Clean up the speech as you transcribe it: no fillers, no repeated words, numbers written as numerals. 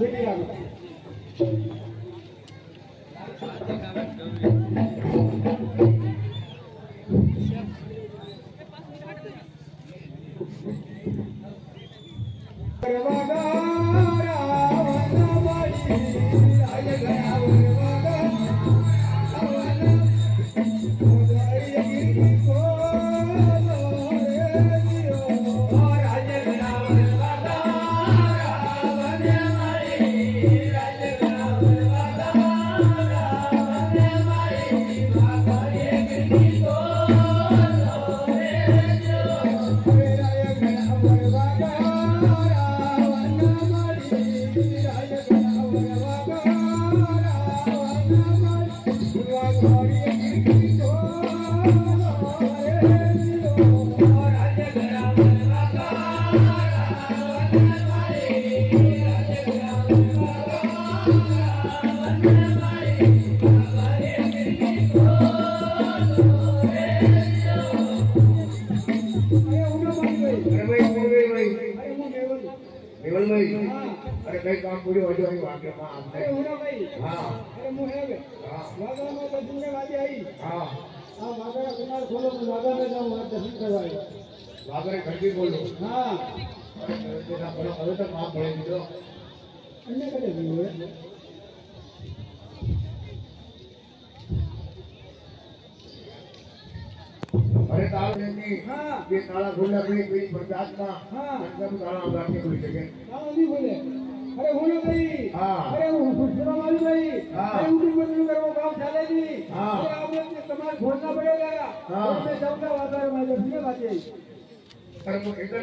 भेटी लागू अरे कई काम पूरी हो जाएगी वहाँ के माँ हमने हाँ अरे मुझे वादा में तो तुमने वादी आई हाँ हाँ वादा का कुमार खोलो तो वादा में जाओ वहाँ दर्शन करवाए वादा घर की बोलो हाँ अरे तेरा बोलो अभी तक माँ बोलेगी तो अन्य करे भी हुए अरे ताला नहीं हाँ ये ताला खोलना कोई कोई प्रकाश का हाँ अंदर ताला लगा के खोल सके हाँ नहीं बोले अरे होना भाई हाँ अरे खुशरा वाली भाई हाँ अरे उनकी बदली करो गाँव चलेगी हाँ अरे आपने समाज खोलना पड़ेगा हाँ मैं जाऊँगा वादा में दर्शन करवाए अरे वो इधर